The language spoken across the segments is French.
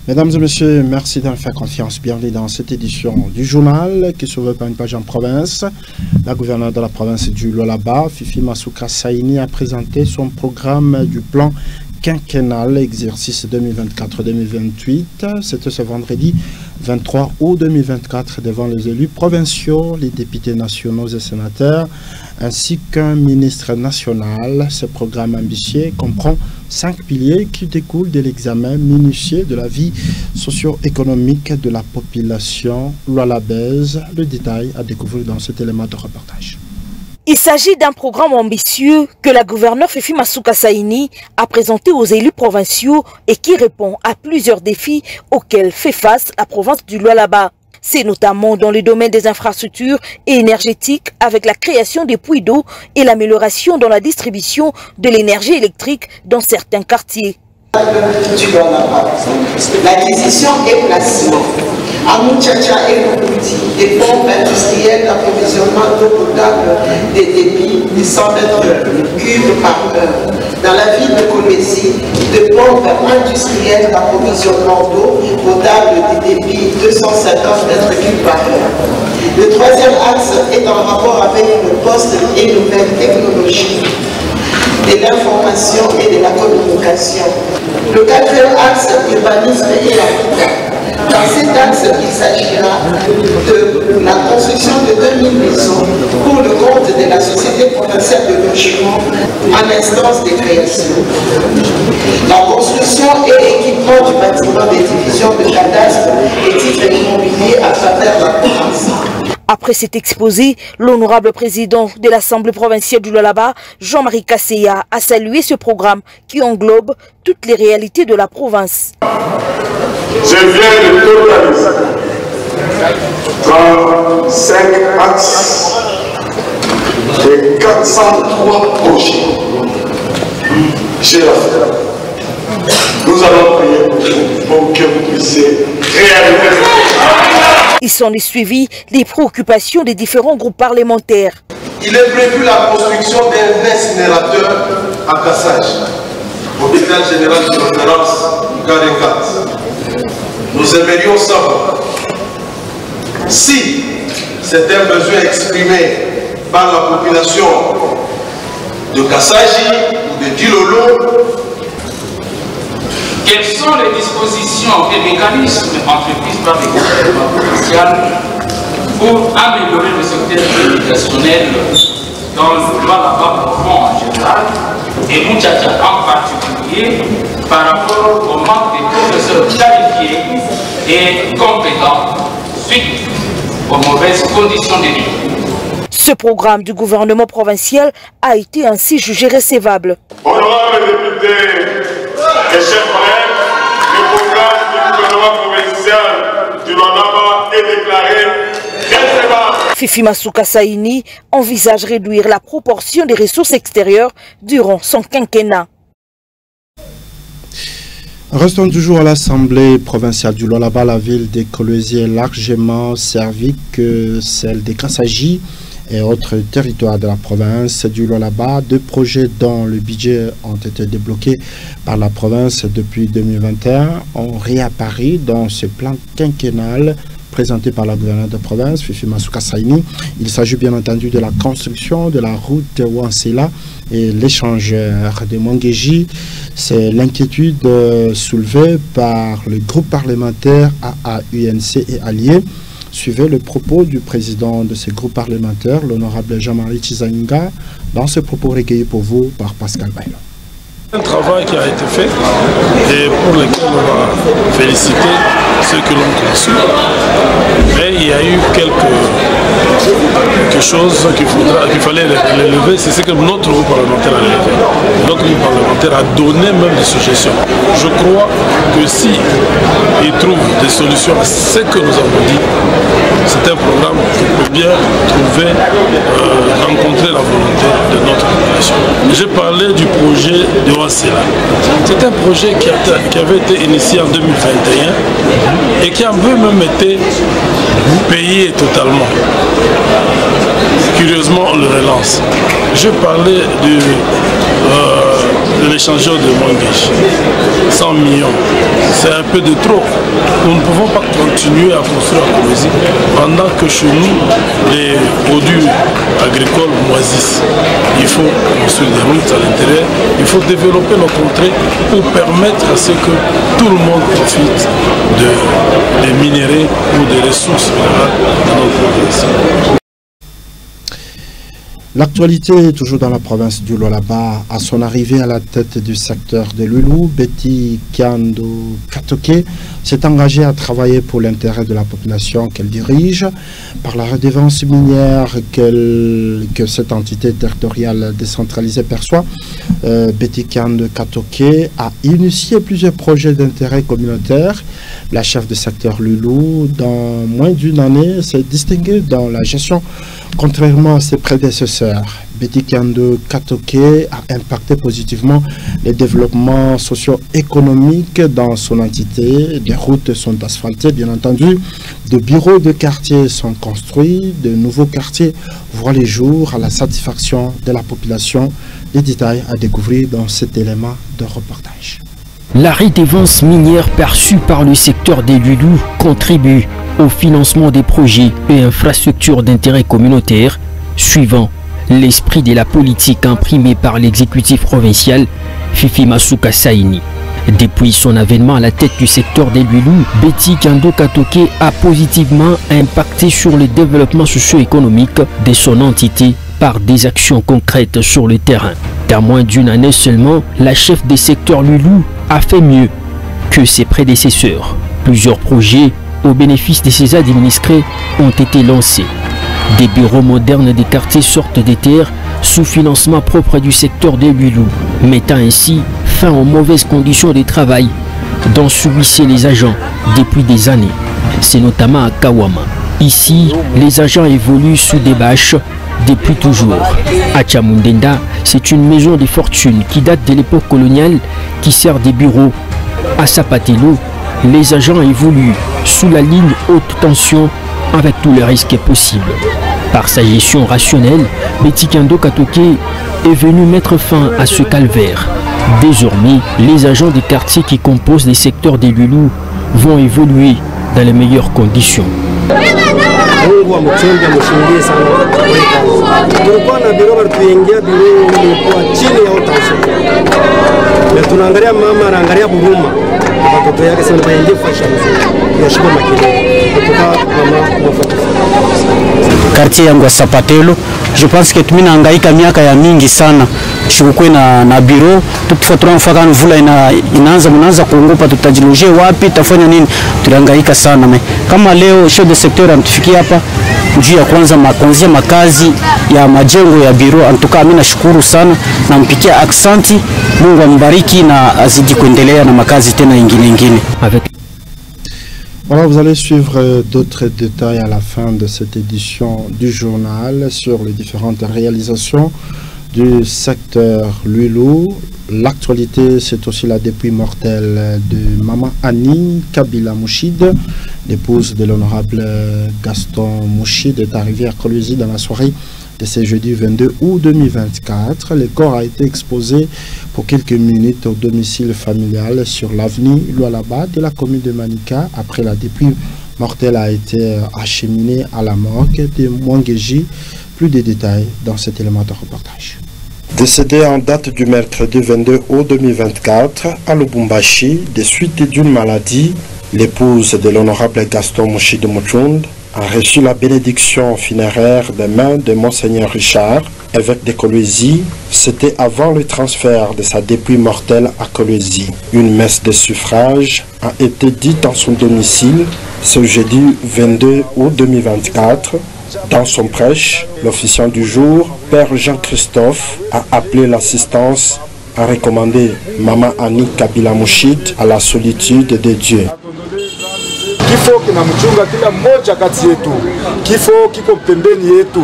Mesdames et messieurs, merci de nous faire confiance. Bienvenue dans cette édition du journal qui s'ouvre par une page en province. La gouverneure de la province du Lualaba, Fifi Masuka Saini, a présenté son programme du plan quinquennal exercice 2024-2028. C'était ce vendredi 23 août 2024 devant les élus provinciaux, les députés nationaux et sénateurs, ainsi qu'un ministre national. Ce programme ambitieux comprend 5 piliers qui découlent de l'examen minutieux de la vie socio-économique de la population lualabaise. Le détail à découvrir dans cet élément de reportage. Il s'agit d'un programme ambitieux que la gouverneure Fifi Masuka Saini a présenté aux élus provinciaux et qui répond à plusieurs défis auxquels fait face la province du Lualaba. C'est notamment dans le domaine des infrastructures et énergétiques avec la création des puits d'eau et l'amélioration dans la distribution de l'énergie électrique dans certains quartiers. L'acquisition et placement à Moutchacha et Moukouti des pompes industrielles d'approvisionnement d'eau potable des débits de 100 mètres cubes par heure. Dans la ville de Kolwezi, de pompes industrielles d'approvisionnement d'eau potable des débits 250 mètres cubes par heure. Le troisième axe est en rapport avec le poste et nouvelles technologies de l'information et de la communication. Le quatrième axe, l'urbanisme et l'habitat. Dans cet axe, il s'agira de la construction de 2000 maisons pour le compte de la Société provinciale de logement en instance de création. La construction et équipement du bâtiment des divisions de cadastre et titres immobiliers à travers la province. Après cet exposé, l'honorable président de l'Assemblée provinciale du Lualaba, Jean-Marie Kasseya, a salué ce programme qui englobe toutes les réalités de la province. Je viens de totaliser 35 axes et 403 projets. J'ai la fait. Nous allons prier pour que vous puissiez réaliser. Ils sont suivis des préoccupations des différents groupes parlementaires. Il est prévu la construction d'un incinérateur à Kassage, hôpital général de référence Garengat. Nous aimerions savoir si c'est un besoin exprimé par la population de Kassaji ou de Dilolo. Quelles sont les dispositions et mécanismes entrepris par les gouvernements provinciaux pour améliorer le secteur éducationnel dans le Lualaba profond en général et Moutchacha en particulier par rapport au manque de professeurs qualifiés et compétents suite aux mauvaises conditions de vie? Ce programme du gouvernement provincial a été ainsi jugé recevable. Honorables députés et chers collègues, le programme du gouvernement provincial du Lualaba est déclaré recevable. Fifi Masuka Saini envisage réduire la proportion des ressources extérieures durant son quinquennat. Restons toujours à l'Assemblée provinciale du Lualaba. La ville de Kolwezi est largement servie que celle de Kassaji et autres territoires de la province du Lualaba. 2 projets dont le budget ont été débloqués par la province depuis 2021 ont réapparu dans ce plan quinquennal présenté par la gouverneure de province, Fifi Masuka Saini. Il s'agit bien entendu de la construction de la route Wansela et l'échangeur de Mangeji. C'est l'inquiétude soulevée par le groupe parlementaire AAUNC et Alliés. Suivez le propos du président de ce groupe parlementaire, l'honorable Jean-Marie Chizainga, dans ce propos recueilli pour vous par Pascal Bailo. Un travail qui a été fait et pour lequel on va féliciter ceux qui l'ont conçu. Mais il y a eu quelque chose qu'il fallait relever, c'est ce que notre groupe parlementaire a relevé. Notre groupe parlementaire a donné même des suggestions. Je crois que si il trouve des solutions à ce que nous avons dit, c'est un programme qui peut bien trouver, rencontrer la volonté de notre population. J'ai parlé du projet de Wansela. C'est un projet qui avait été initié en 2021 et qui a même été payé totalement. Curieusement, on le relance. Je parlais de l'échangeur de Mwangeji. 100 millions, c'est un peu de trop. Nous ne pouvons pas continuer à construire en Colombie pendant que chez nous, les produits agricoles moisissent. Il faut construire des routes à l'intérieur, il faut développer nos contrées pour permettre à ce que tout le monde profite des minéraux ou des ressources minérales de notre province. L'actualité, toujours dans la province du Lualaba, à son arrivée à la tête du secteur de Lulu, Betty Kiando Katoke s'est engagée à travailler pour l'intérêt de la population qu'elle dirige. Par la redevance minière que cette entité territoriale décentralisée perçoit, Betty Kiando Katoke a initié plusieurs projets d'intérêt communautaire. La chef du secteur Lulu, dans moins d'une année, s'est distinguée dans la gestion. Contrairement à ses prédécesseurs, Betty Kiando Katoke a impacté positivement les développements socio-économiques dans son entité. Des routes sont asphaltées, bien entendu. De bureaux de quartier sont construits. De nouveaux quartiers voient les jours à la satisfaction de la population. Les détails à découvrir dans cet élément de reportage. La redevance minière perçue par le secteur des Lulu contribue au financement des projets et infrastructures d'intérêt communautaire, suivant l'esprit de la politique imprimée par l'exécutif provincial Fifi Masuka Saini. Depuis son avènement à la tête du secteur des Lulu, Betty Kiando Katoke a positivement impacté sur le développement socio-économique de son entité par des actions concrètes sur le terrain. Dans moins d'une année seulement, la chef des secteurs Lulu a fait mieux que ses prédécesseurs. Plusieurs projets au bénéfice de ses administrés ont été lancés. Des bureaux modernes des quartiers sortent des terres sous financement propre du secteur des Lulu, mettant ainsi fin aux mauvaises conditions de travail dont subissaient les agents depuis des années. C'est notamment à Kawama. Ici, les agents évoluent sous des bâches depuis toujours. À Chamundenda, c'est une maison de fortune qui date de l'époque coloniale qui sert des bureaux. À Sapatelo, les agents évoluent sous la ligne haute tension avec tous les risques possibles. Par sa gestion rationnelle, Betty Kiando Katoke est venu mettre fin à ce calvaire. Désormais, les agents des quartiers qui composent les secteurs des Lulu vont évoluer dans les meilleures conditions. Mungu amchunge amshindie sana kazi. Tulikuwa na biro walituingia biro ilikuwa chini ya utansi. Na tunaangalia mama anaangalia huruma. Watoto yake sana waingie fashion. Yashika makini. Kutoka mama mafuta. Quartier yangu ya Sapatelo, je pense que tuminahangaika miaka ya mingi sana. Shukwe na biro tukifa tunafaka mvula inaanza kuongopa, tutajilojea wapi, tafanya nini? Tulihangaika sana. Kama leo chef de secteur anatufikia hapa juu ya kuanzia makazi ya majengo ya biro, antuka mimi nashukuru sana na mpikia aksanti. Mungu ambariki na azidi kuendelea na makazi tena ingine. Voilà, vous allez suivre d'autres détails à la fin de cette édition du journal sur les différentes réalisations du secteur Lulu. L'actualité, c'est aussi la dépouille mortelle de Maman Annie Kabila Mouchid, l'épouse de l'honorable Gaston Mouchid, est arrivée à Kolwezi dans la soirée de ce jeudi 22 août 2024. Le corps a été exposé pour quelques minutes au domicile familial sur l'avenue Lualaba de la commune de Manika. Après, la dépouille mortelle a été acheminée à la morgue de Mwangeji. Plus de détails dans cet élément de reportage. Décédé en date du mercredi 22 août 2024 à Lubumbashi des suites d'une maladie, l'épouse de l'honorable Gaston Mouchid Moutchound a reçu la bénédiction funéraire des mains de Monseigneur Richard, évêque de Kolwezi. C'était avant le transfert de sa dépouille mortelle à Kolwezi. Une messe de suffrage a été dite dans son domicile ce jeudi 22 août 2024. Dans son prêche, l'officiant du jour, Père Jean-Christophe, a appelé l'assistance à recommander Maman Annie Kabila Mouchid à la solitude de Dieu. Kifo kinamchunga kila mmoja kati yetu. Kifo kiko pembeni yetu.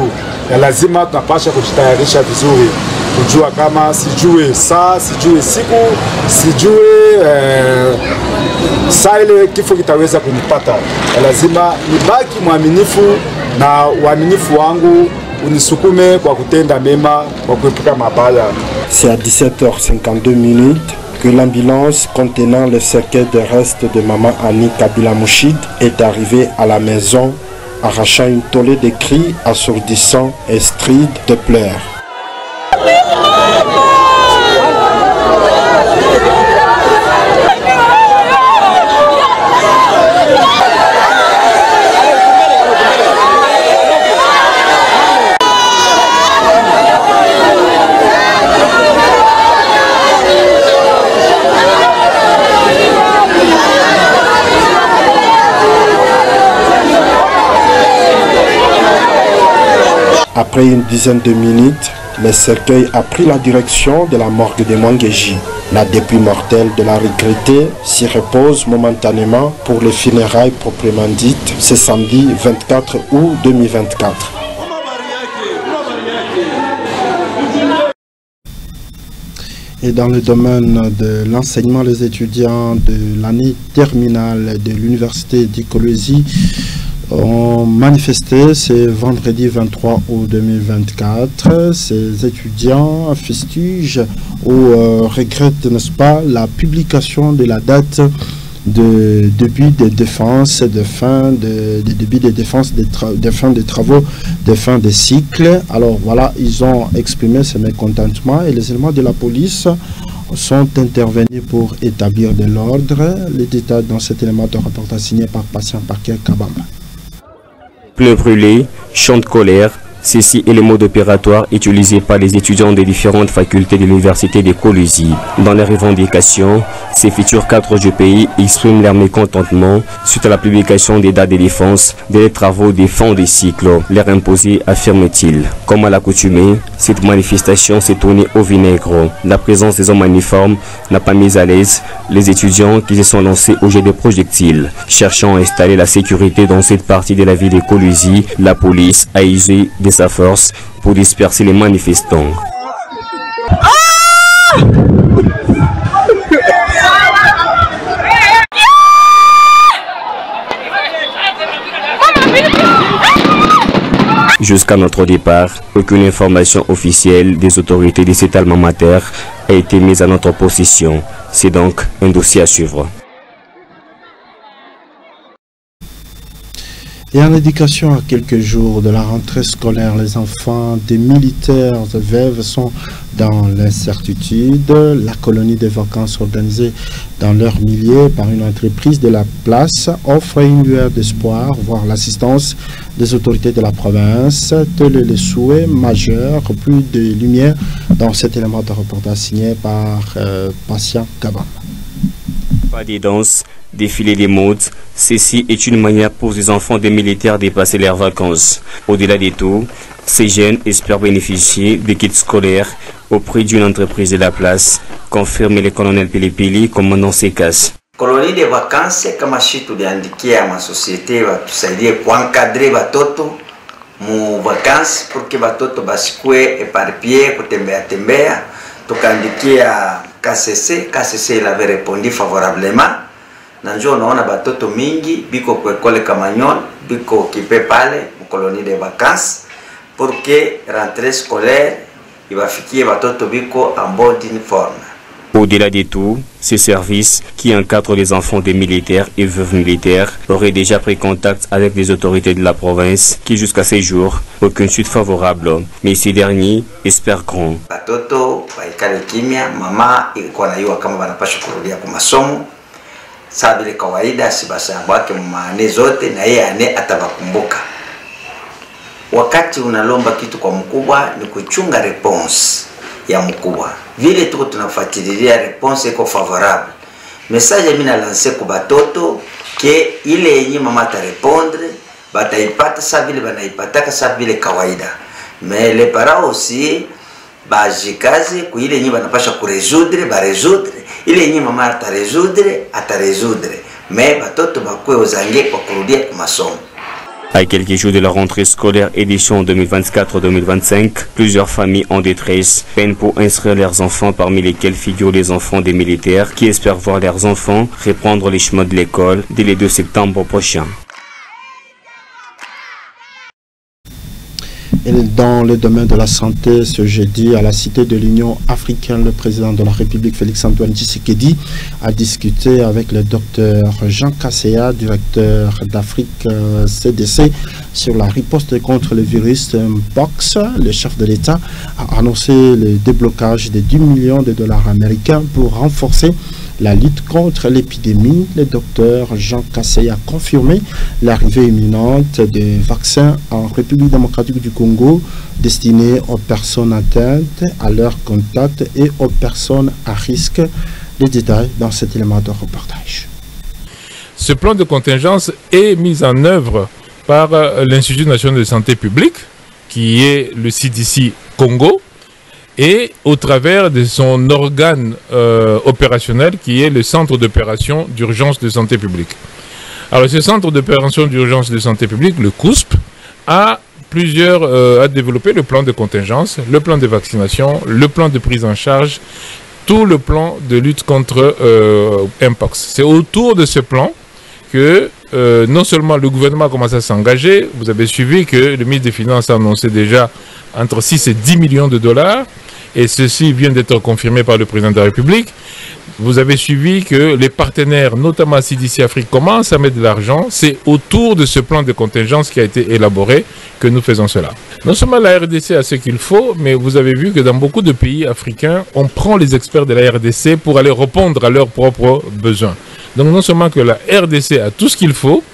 Ya lazima tunapasha kujitayarisha vizuri. Kujua kama sijue saa, sijue siku, sijue saa ile kifo kitaweza kunipata. Ya lazima nibaki mwaminifu na uaminifu wangu unisukume kwa kutenda mema, kwa kuepuka mabaya. C'est à 17h52 que l'ambulance contenant le cercueil de restes de maman Annie Kabila Mouchid est arrivée à la maison, arrachant une tollée de cris assourdissants et strides de pleurs. Après une dizaine de minutes, le cercueil a pris la direction de la morgue de Mwangeji. La dépouille mortelle de la regrettée s'y repose momentanément pour les funérailles proprement dites ce samedi 24 août 2024. Et dans le domaine de l'enseignement, les étudiants de l'année terminale de l'université d'Ikolozi ont manifesté ce vendredi 23 août 2024. Ces étudiants fustigent ou regrettent, n'est-ce pas, la publication de la date de début des défenses, de fin de début des défenses, de fin des travaux, de fin des cycles. Alors voilà, ils ont exprimé ce mécontentement et les éléments de la police sont intervenus pour établir de l'ordre. Les détails dans cet élément de reportage signé par Patient Parker Kabamba. Pneus brûlés, chants de colère, ceci est le mode opératoire utilisé par les étudiants des différentes facultés de l'université de Kolwezi. Dans les revendications, ces futurs cadres du pays expriment leur mécontentement suite à la publication des dates de défense des travaux des fins des cycles, leur imposés, affirme-t-il. Comme à l'accoutumée, cette manifestation s'est tournée au vinaigre. La présence des hommes en uniforme n'a pas mis à l'aise les étudiants qui se sont lancés au jet de projectiles. Cherchant à installer la sécurité dans cette partie de la ville de Kolwezi, la police a usé de sa force pour disperser les manifestants. Jusqu'à notre départ, aucune information officielle des autorités de cet alma mater a été mise à notre possession. C'est donc un dossier à suivre. Et en éducation, à quelques jours de la rentrée scolaire, les enfants des militaires veuves sont dans l'incertitude. La colonie de vacances organisée dans leur milieu par une entreprise de la place offre une lueur d'espoir, voire l'assistance des autorités de la province. Tel est le souhait majeur, plus de lumière dans cet élément de reportage signé par Patient Kabamba. Pas des danses, défilé des modes, ceci est une manière pour les enfants des militaires de passer leurs vacances. Au-delà de tout, ces jeunes espèrent bénéficier des kits scolaires au prix d'une entreprise de la place, confirme le colonel Pilipili, commandant SECAS. Colonie de vacances, kama shi tuliandikia masosiete watusaidie kuankadre batoto mu vacances pour que batoto basikwe éparpillé kutembea tembea. Tukaandikia KCC il avait répondu favorablement. Nanjo naona batoto mingi biko kwa ekole Kamanyon biko kipe pale mu colonie de vacances pour que rentrée scolaire ibafikie batoto biko en bonne forme. Au-delà de tout, ce service qui encadre les enfants des militaires et veuves militaires aurait déjà pris contact avec les autorités de la province qui jusqu'à ces jours aucune suite favorable. Mais ces derniers espèrent grand. Batoto baikale kimya, mama ilikuwa naiwa kama banapasha kurudia kwa masomo. Saa vile kawaida si basa wake maane zote na yeye ane atabakumbuka. Wakati unalomba kitu kwa mkubwa ni kuchunga response ya mkubwa. Vile tuko tunafuatilia response iko favorable. Message mimi na lancer kwa batoto ke ile yenye mama ta répondre bataipata sa vile banaipataka sa vile kawaida. Mais les parents aussi bajikaze ku ile yenye banapasha kuresoudre ba résoudre, ile yenye mama ata résoudre. Mais batoto bakwe ozange kwa kurudia kwa masomo. À quelques jours de la rentrée scolaire édition 2024-2025, plusieurs familles en détresse peinent pour inscrire leurs enfants, parmi lesquels figurent les enfants des militaires qui espèrent voir leurs enfants reprendre les chemins de l'école dès le 2 septembre prochain. Et dans le domaine de la santé, ce jeudi, à la Cité de l'Union africaine, le président de la République, Félix-Antoine Tshisekedi, a discuté avec le docteur Jean Kaseya, directeur d'Afrique CDC, sur la riposte contre le virus Mpox. Le chef de l'État a annoncé le déblocage de 10 millions de dollars américains pour renforcer la lutte contre l'épidémie. Le docteur Jean Kaseya a confirmé l'arrivée imminente des vaccins en République démocratique du Congo destinés aux personnes atteintes, à leur contact et aux personnes à risque. Les détails dans cet élément de reportage. Ce plan de contingence est mis en œuvre par l'Institut national de santé publique, qui est le CDC Congo, et au travers de son organe opérationnel qui est le Centre d'opération d'urgence de santé publique. Alors ce Centre d'opération d'urgence de santé publique, le COUSP, a développé le plan de contingence, le plan de vaccination, le plan de prise en charge, tout le plan de lutte contre Mpox. C'est autour de ce plan que non seulement le gouvernement a commencé à s'engager, vous avez suivi que le ministre des Finances a annoncé déjà entre 6 et 10 millions de dollars, et ceci vient d'être confirmé par le président de la République. Vous avez suivi que les partenaires, notamment CDC Afrique, commencent à mettre de l'argent. C'est autour de ce plan de contingence qui a été élaboré que nous faisons cela. Non seulement la RDC a ce qu'il faut, mais vous avez vu que dans beaucoup de pays africains, on prend les experts de la RDC pour aller répondre à leurs propres besoins. Donc non seulement que la RDC a tout ce qu'il faut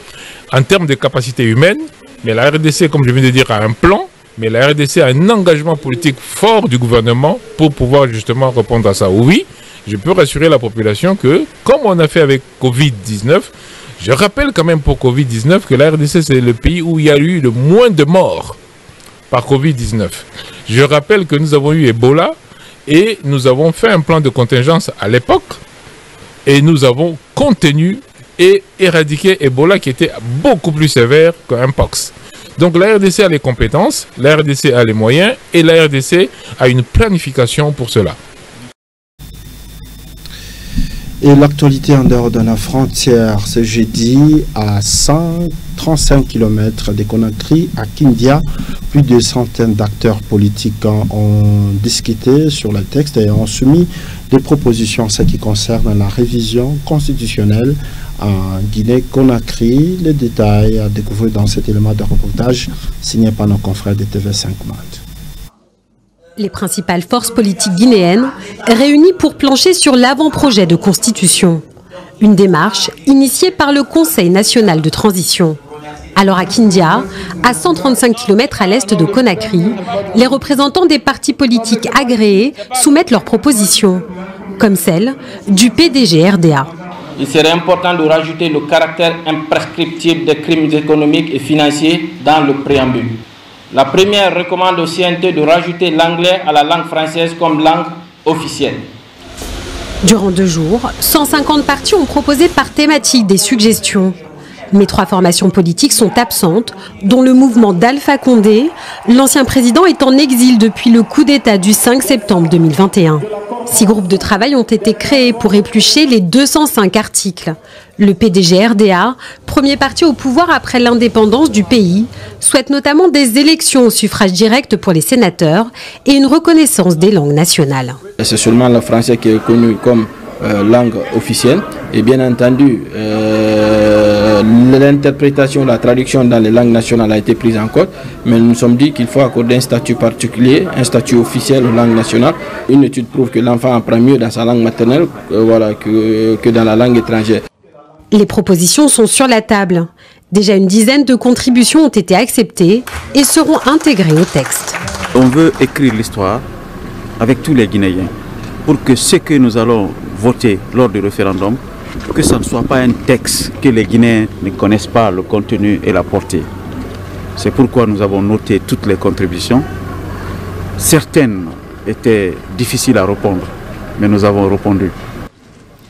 en termes de capacité humaine, mais la RDC, comme je viens de dire, a un plan, mais la RDC a un engagement politique fort du gouvernement pour pouvoir justement répondre à ça. Oui, je peux rassurer la population que, comme on a fait avec Covid-19, je rappelle quand même pour Covid-19 que la RDC, c'est le pays où il y a eu le moins de morts par Covid-19. Je rappelle que nous avons eu Ebola et nous avons fait un plan de contingence à l'époque et nous avons contenu et éradiqué Ebola qui était beaucoup plus sévère qu'un Mpox. Donc la RDC a les compétences, la RDC a les moyens et la RDC a une planification pour cela. Et l'actualité en dehors de la frontière, ce jeudi, à 135 km de Conakry, à Kindia, plus de centaines d'acteurs politiques ont discuté sur le texte et ont soumis des propositions en ce qui concerne la révision constitutionnelle en Guinée-Conakry. Les détails à découvrir dans cet élément de reportage signé par nos confrères de TV5 Monde. Les principales forces politiques guinéennes réunies pour plancher sur l'avant-projet de constitution. Une démarche initiée par le Conseil national de transition. Alors à Kindia, à 135 km à l'est de Conakry, les représentants des partis politiques agréés soumettent leurs propositions, comme celle du PDG-RDA. Il serait important de rajouter le caractère imprescriptible des crimes économiques et financiers dans le préambule. La première recommande au CNT de rajouter l'anglais à la langue française comme langue officielle. Durant 2 jours, 150 partis ont proposé par thématique des suggestions. Mais 3 formations politiques sont absentes, dont le mouvement d'Alpha Condé. L'ancien président est en exil depuis le coup d'État du 5 septembre 2021. 6 groupes de travail ont été créés pour éplucher les 205 articles. Le PDG-RDA, premier parti au pouvoir après l'indépendance du pays, souhaite notamment des élections au suffrage direct pour les sénateurs et une reconnaissance des langues nationales. C'est seulement le français qui est connu comme langue officielle et bien entendu l'interprétation, la traduction dans les langues nationales a été prise en compte, mais nous nous sommes dit qu'il faut accorder un statut particulier, un statut officiel aux langues nationales. Une étude prouve que l'enfant apprend mieux dans sa langue maternelle que dans la langue étrangère. Les propositions sont sur la table. Déjà une dizaine de contributions ont été acceptées et seront intégrées au texte. On veut écrire l'histoire avec tous les Guinéens pour que ce que nous allons voter lors du référendum, que ce ne soit pas un texte que les Guinéens ne connaissent pas le contenu et la portée. C'est pourquoi nous avons noté toutes les contributions. Certaines étaient difficiles à répondre, mais nous avons répondu.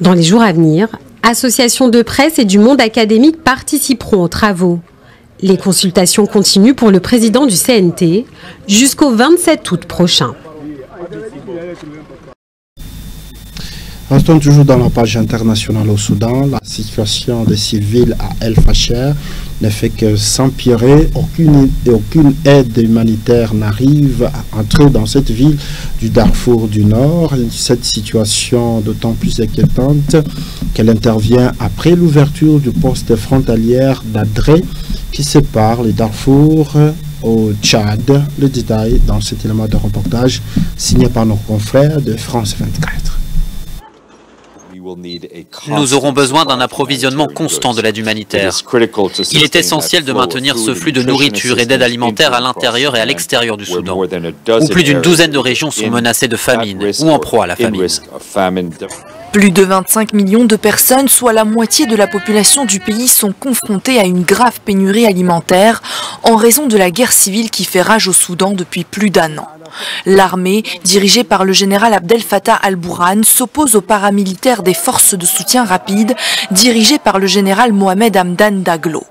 Dans les jours à venir, associations de presse et du monde académique participeront aux travaux. Les consultations continuent pour le président du CNT jusqu'au 27 août prochain. Restons toujours dans la page internationale au Soudan. La situation des civils à El Fasher ne fait que s'empirer. Aucune aide humanitaire n'arrive à entrer dans cette ville du Darfour du Nord. Cette situation d'autant plus inquiétante qu'elle intervient après l'ouverture du poste frontalier d'Adré qui sépare les Darfour au Tchad. Le détail dans cet élément de reportage signé par nos confrères de France 24. Nous aurons besoin d'un approvisionnement constant de l'aide humanitaire. Il est essentiel de maintenir ce flux de nourriture et d'aide alimentaire à l'intérieur et à l'extérieur du Soudan, où plus d'une douzaine de régions sont menacées de famine ou en proie à la famine. Plus de 25 millions de personnes, soit la moitié de la population du pays, sont confrontées à une grave pénurie alimentaire en raison de la guerre civile qui fait rage au Soudan depuis plus d'1 an. L'armée, dirigée par le général Abdel Fattah al-Burhan, s'oppose aux paramilitaires des forces de soutien rapide, dirigées par le général Mohamed Hamdan Daglo.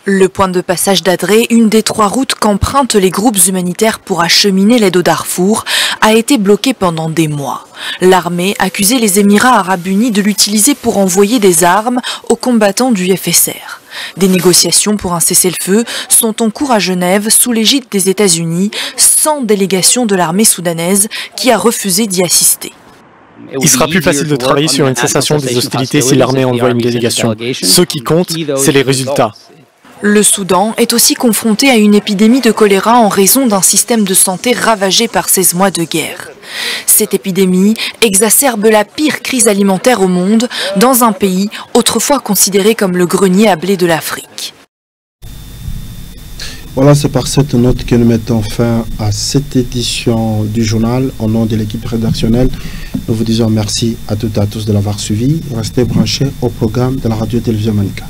Le point de passage d'Adré, une des 3 routes qu'empruntent les groupes humanitaires pour acheminer l'aide au Darfour, a été bloqué pendant des mois. L'armée accusait les Émirats arabes unis de l'utiliser pour envoyer des armes aux combattants du FSR. Des négociations pour un cessez-le-feu sont en cours à Genève sous l'égide des États-Unis, sans délégation de l'armée soudanaise qui a refusé d'y assister. Il sera plus facile de travailler sur une cessation des hostilités si l'armée envoie une délégation. Ce qui compte, c'est les résultats. Le Soudan est aussi confronté à une épidémie de choléra en raison d'un système de santé ravagé par 16 mois de guerre. Cette épidémie exacerbe la pire crise alimentaire au monde dans un pays autrefois considéré comme le grenier à blé de l'Afrique. Voilà, c'est par cette note que nous mettons fin à cette édition du journal. Au nom de l'équipe rédactionnelle, nous vous disons merci à toutes et à tous de l'avoir suivi. Restez branchés au programme de la radio-télévision Manica.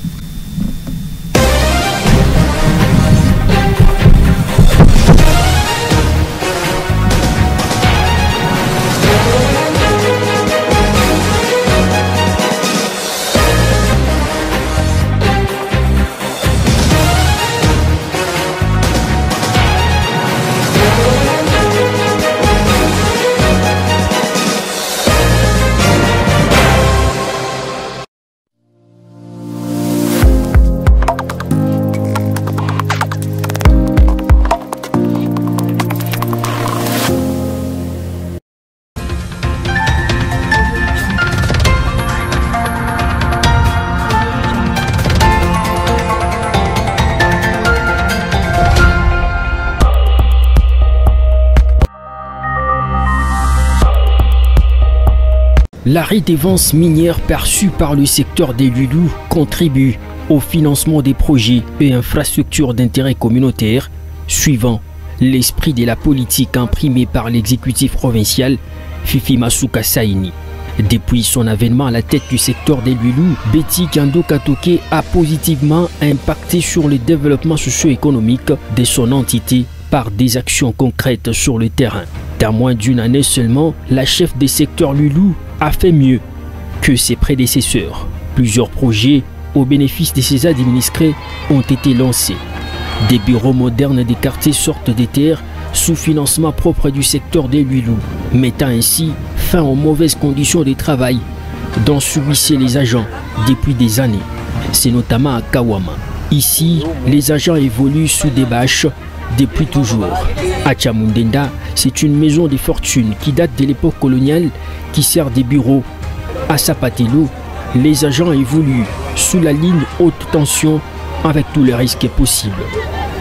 La redevance minière perçue par le secteur des Lulou contribue au financement des projets et infrastructures d'intérêt communautaire, suivant l'esprit de la politique imprimée par l'exécutif provincial Fifi Masuka Saini. Depuis son avènement à la tête du secteur des Lulou, Betty Kando Katoke a positivement impacté sur le développement socio-économique de son entité par des actions concrètes sur le terrain. En moins d'une année seulement, la chef des secteurs Lulou a fait mieux que ses prédécesseurs. Plusieurs projets au bénéfice de ses administrés ont été lancés. Des bureaux modernes des quartiers sortent des terres sous financement propre du secteur des Lulou, mettant ainsi fin aux mauvaises conditions de travail dont subissaient les agents depuis des années. C'est notamment à Kawama. Ici, les agents évoluent sous des bâches depuis toujours. À Chamundenda, c'est une maison de fortune qui date de l'époque coloniale qui sert des bureaux. À Sapatelo, les agents évoluent sous la ligne haute tension avec tous les risques possibles.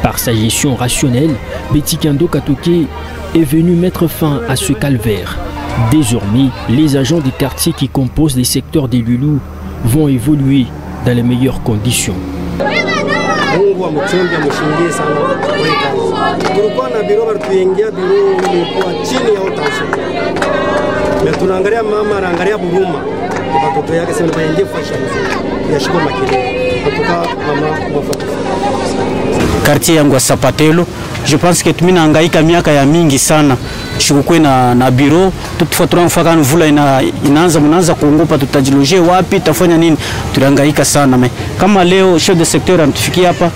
Par sa gestion rationnelle, Betty Kando Katoke est venu mettre fin à ce calvaire. Désormais, les agents des quartiers qui composent les secteurs des Lulou vont évoluer dans les meilleures conditions. Mungu amuchunge amushingie sana kwa kazi. Tulikuwa na biro baratuingia biro ilikuwa chini ya utansi. Na tunaangalia mama anaangalia buruma. Watoto yake sema baingie fashion. Yashiko makini. Kutoka mama mwafa. Quartier yangu ya Sapatelo, je pense que tumina hangaika miaka ya mingi sana. Shukukwe na biro, tutafua tunafaka mvula inaanza kuongopa, tutajiloje wapi, tafanya nini? Tulihangaika sana. Kama leo chef de secteur anatufikia hapa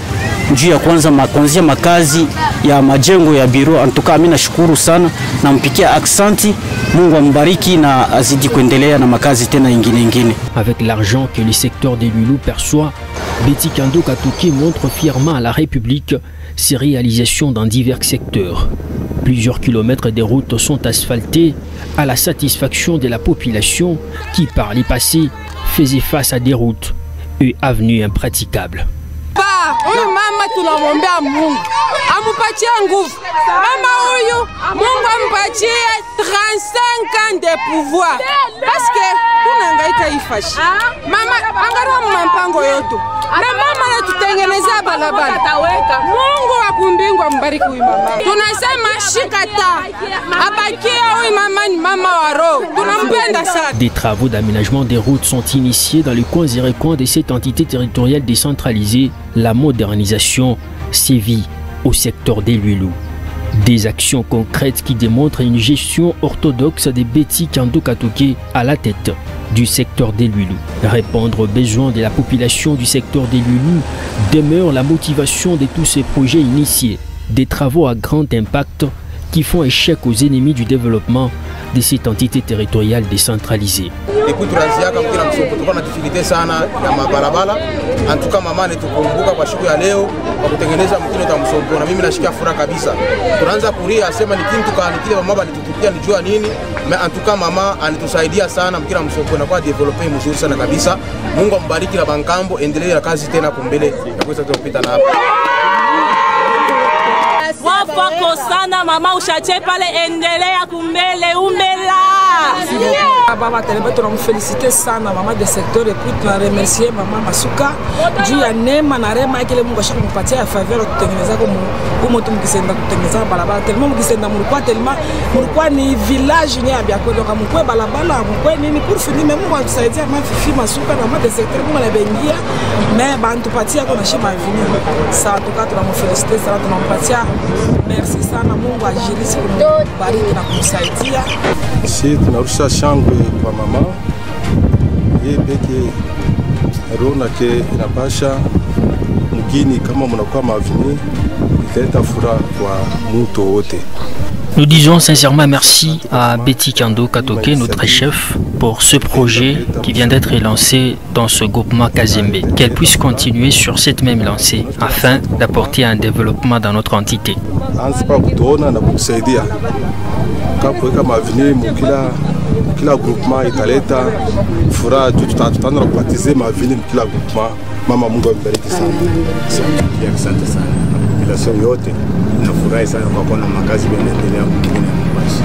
juu ya kuanzia makazi ya majengo ya biro. Antuka mimi nashukuru sana, nampikia aksanti, Mungu ambariki na azidi kuendelea na makazi tena ingine. Avec l'argent que le secteur des Lulou perçoit, Betty Kando Katoké montre fièrement à la République ses réalisations dans divers secteurs. Plusieurs kilomètres de routes sont asphaltés à la satisfaction de la population qui, par les passés, faisait face à des routes et avenues impraticables. Huyu mama tunamwombea Mungu amupatie nguvu. Mama huyu Mungu amupatie 35 ans de pouvoir. Parce que tunangaika ifashi. Mama angalia mpango yote. Na mama anatutengenezea barabara. Mungu akumbingwa mbariki huyu mama. Tunasema shikata. Abakia huyu mama ni mama wa roho. Tunampenda sana. Des travaux d'aménagement des routes sont initiés dans les coins et recoins de cette entité territoriale décentralisée. La modernisation sévit au secteur des Lulou. Des actions concrètes qui démontrent une gestion orthodoxe des Betty Kando Katoké à la tête du secteur des Lulou. Répondre aux besoins de la population du secteur des Lulou demeure la motivation de tous ces projets initiés. Des travaux à grand impact qui font échec aux ennemis du développement de cette entité territoriale décentralisée. Depuis tunaziaka mkina msoko tuko na difficulté sana ya mabarabara. Antuka mama netukumbuka kwa siku ya leo kwa kutengeneza mkino ta msoko, na mimi nashikia furaha kabisa. Tunaanza kulia asema ni kintu kani kile mama alitutukia nijua nini, na antuka mama anitusaidia sana mkina msoko na kwa developer mzuri sana kabisa. Mungu ambariki na bankambo, endelee na kazi tena kumbele na kuweza kupita na hapa. Wafako sana mama ushache pale, endelea kumbele umbela. Baba Telebe tunamfelicite sana mama de secteur et puis tunaremercier mama Masuka juu ya neema na rema yake Mungu ashakumpatia ya faveur kutengeneza kwa mtu mkisenda kutengeneza barabara tellement mkisenda mulikuwa ni village nya bya kwenda kama mkwe barabara mkwe nini pour finir Mungu atusaidia mama Fifi Masuka na mama de secteur Mungu anabengia mais bantupatia kwa shima vini sawa tuka tunamfelicite sana tunampatia merci sana Mungu ajilisi kumbariki na kumsaidia. Si tunarusha shangwe kwa mama yeye peke rona ke inapasha mgini kama mnakuwa mavini italeta furaha kwa mtu wote. Nous disons sincèrement merci à Betty Kando Katoké, notre chef, pour ce projet qui vient d'être lancé dans ce groupement Kazembe. Qu'elle puisse continuer sur cette même lancée afin d'apporter un développement dans notre entité. Kila groupement italeta furaha tu tutaanza kubatize mavini kila groupement. Mama Mungu ambariki sana. Asante sana. Population yote nafurahi sana kwa kuona makazi yanaendelea mwingine maisha.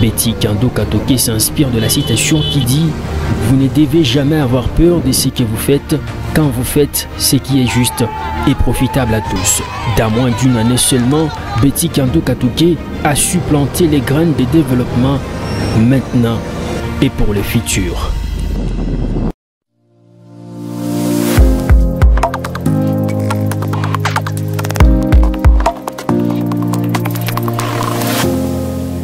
Betty Kando Katoké s'inspire de la citation qui dit « Vous ne devez jamais avoir peur de ce que vous faites quand vous faites ce qui est juste et profitable à tous. » D'à moins d'une année seulement, Betty Kando Katoké a su planter les graines de développement maintenant et pour le futur.